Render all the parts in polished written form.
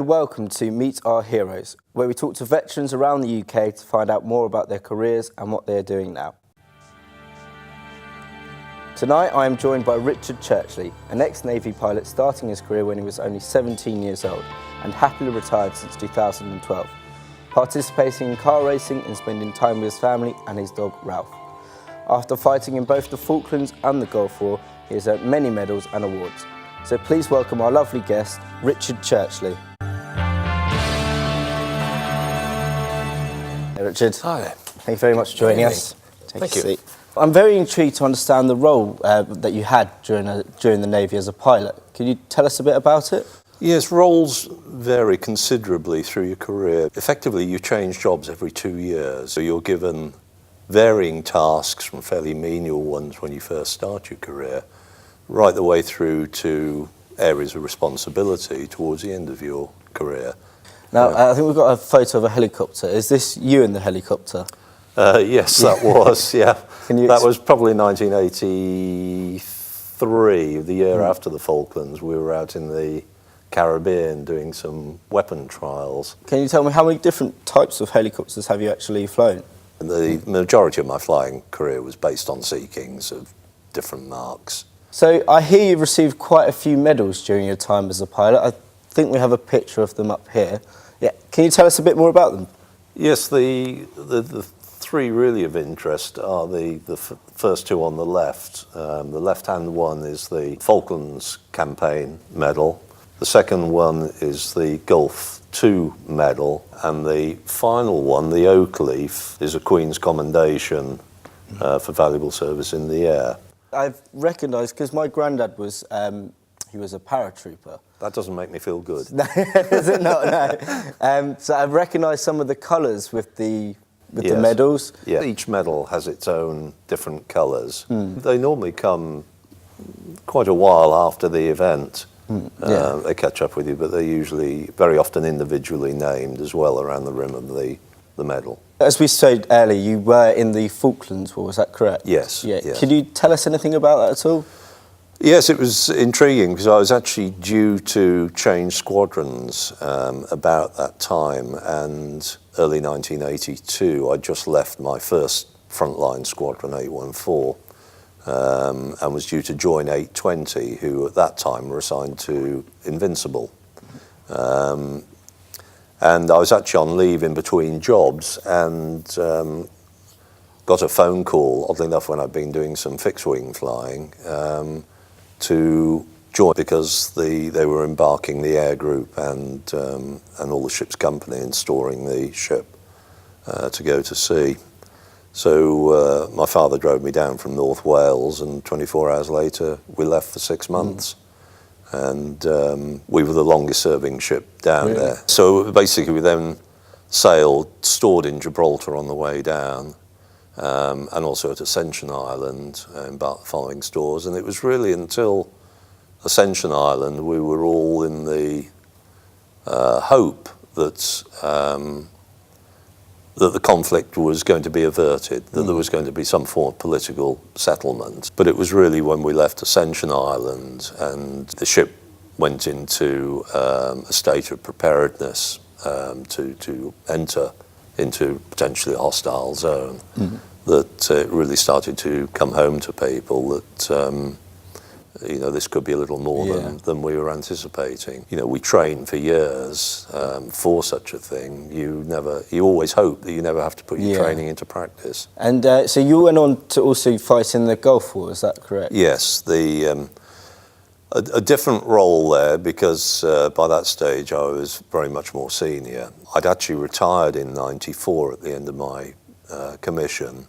and welcome to Meet Our Heroes, where we talk to veterans around the UK to find out more about their careers and what they're doing now. Tonight I am joined by Richard Churchley, an ex-Navy pilot starting his career when he was only 17 years old and happily retired since 2012, participating in car racing and spending time with his family and his dog Ralph. After fighting in both the Falklands and the Gulf War, he has earned many medals and awards. So please welcome our lovely guest, Richard Churchley. Hey Richard. Hi. Thank you very much for joining us. Thank you. I'm very intrigued to understand the role that you had during the Navy as a pilot. Can you tell us a bit about it? Yes, roles vary considerably through your career. Effectively, you change jobs every 2 years, so you're given varying tasks from fairly menial ones when you first start your career, right the way through to areas of responsibility towards the end of your career. Now, I think we've got a photo of a helicopter. Is this you in the helicopter? Yes, that was, yeah. That was probably 1983, the year after the Falklands. We were out in the Caribbean doing some weapon trials. Can you tell me how many different types of helicopters have you actually flown? The majority of my flying career was based on Sea Kings of different marks. So I hear you've received quite a few medals during your time as a pilot. I think we have a picture of them up here. Yeah, can you tell us a bit more about them? Yes, the three really of interest are the first two on the left. The left-hand one is the Falklands Campaign Medal. The second one is the Gulf II Medal. And the final one, the Oak Leaf, is a Queen's Commendation for valuable service in the air. I've recognised, because my granddad was, he was a paratrooper. That doesn't make me feel good. Is it not? No. So I've recognised some of the colours with the medals. Yeah. Each medal has its own different colours. They normally come quite a while after the event. They catch up with you, but they're usually very often individually named as well around the rim of the medal. As we said earlier, you were in the Falklands War, is that correct? Yes. Yeah. Yes. Could you tell us anything about that at all? Yes, it was intriguing because I was actually due to change squadrons about that time, and early 1982 I just left my first frontline squadron, 814, and was due to join 820, who at that time were assigned to Invincible. And I was actually on leave in between jobs and got a phone call, oddly enough, when I'd been doing some fixed-wing flying, to join because they were embarking the air group and all the ship's company and storing the ship to go to sea. So my father drove me down from North Wales, and 24 hours later we left for 6 months. And we were the longest serving ship down there. So basically we then sailed, stored in Gibraltar on the way down, and also at Ascension Island, following stores. And it was really until Ascension Island we were all in the hope that that the conflict was going to be averted, that there was going to be some form of political settlement. But it was really when we left Ascension Island and the ship went into a state of preparedness to enter into potentially a hostile zone, that it really started to come home to people that this could be a little more than we were anticipating. We trained for years for such a thing. You always hope that you never have to put your training into practice. And so you went on to also fight in the Gulf War, is that correct? Yes, a different role there because by that stage I was very much more senior. I'd actually retired in '94 at the end of my commission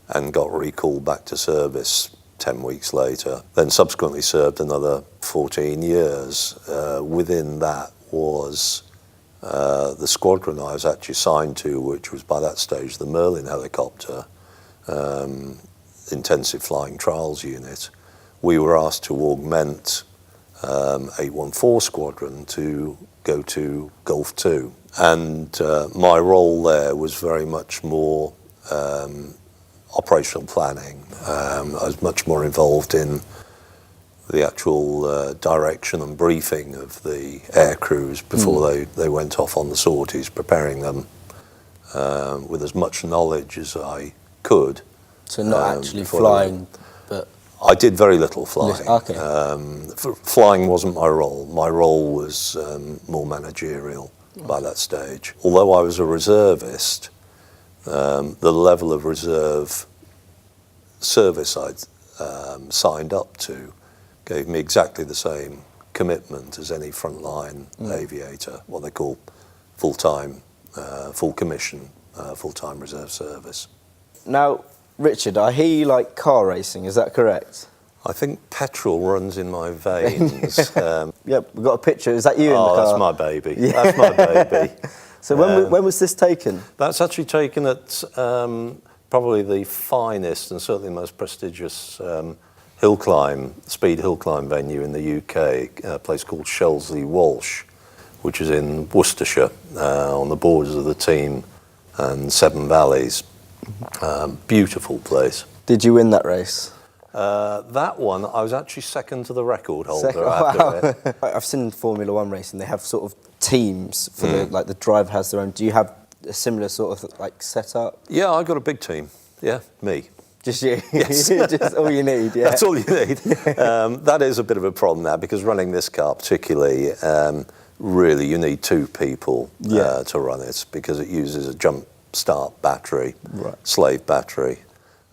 and got recalled back to service 10 weeks later, then subsequently served another 14 years. Within that was the squadron I was actually assigned to, which was by that stage the Merlin helicopter, intensive flying trials unit. We were asked to augment 814 squadron to go to Gulf II. And my role there was very much more operational planning. I was much more involved in the actual direction and briefing of the air crews before they went off on the sorties, preparing them with as much knowledge as I could. So not actually before flying, but... I did very little flying. Okay. Flying wasn't my role. My role was more managerial by that stage. Although I was a reservist, the level of reserve service I'd signed up to gave me exactly the same commitment as any frontline aviator, what they call full-time, full commission, full-time reserve service. Now, Richard, I hear you like car racing, is that correct? I think petrol runs in my veins. Yep, we've got a picture. Is that you in the car? Oh, that's my baby. Yeah. That's my baby. So when was this taken? That's actually taken at probably the finest and certainly most prestigious speed hill climb venue in the UK, a place called Shelsley Walsh, which is in Worcestershire, on the borders of the Team and Severn Valleys. Beautiful place. Did you win that race? That one, I was actually second to the record holder Wow. after it. I've seen Formula One racing. They have sort of teams for the driver has their own. Do you have a similar sort of like setup? Yeah, I got a big team. Yeah, me. Just you. Yes. Just all you need. Yeah. That's all you need. That is a bit of a problem now because running this car particularly, really you need two people to run it because it uses a jump start battery, slave battery,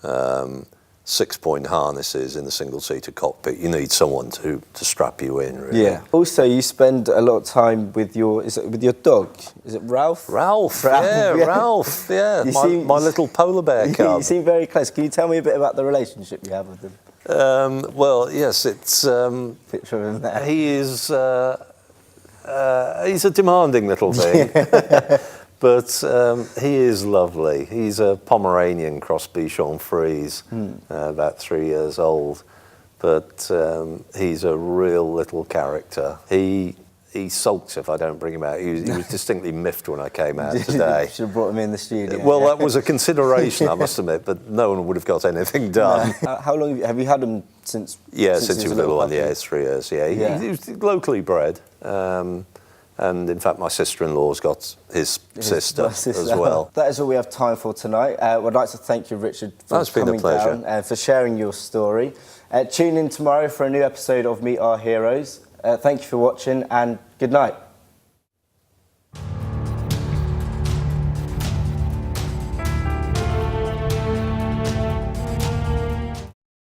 6-point harnesses in the single-seater cockpit. You need someone to strap you in, really. Yeah. Also, you spend a lot of time with your dog? Is it Ralph? Ralph, yeah. Ralph, yeah. My little polar bear cub. You seem very close. Can you tell me a bit about the relationship you have with him? Well, yes, it's... Picture of him there. He is... he's a demanding little thing. But he is lovely. He's a Pomeranian cross Bichon Frise, about 3 years old. But he's a real little character. He sulks if I don't bring him out. He was distinctly miffed when I came out today. You should have brought him in the studio. Well, that was a consideration, I must admit, but no one would have got anything done. How long have you had him since? Yeah, since he was a little one. puppy? Yeah, it's 3 years. Yeah, he was locally bred. And in fact, my sister-in-law's got his sister as well. That is all we have time for tonight. I'd like to thank you, Richard, for coming down and for sharing your story. Tune in tomorrow for a new episode of Meet Our Heroes. Thank you for watching and good night.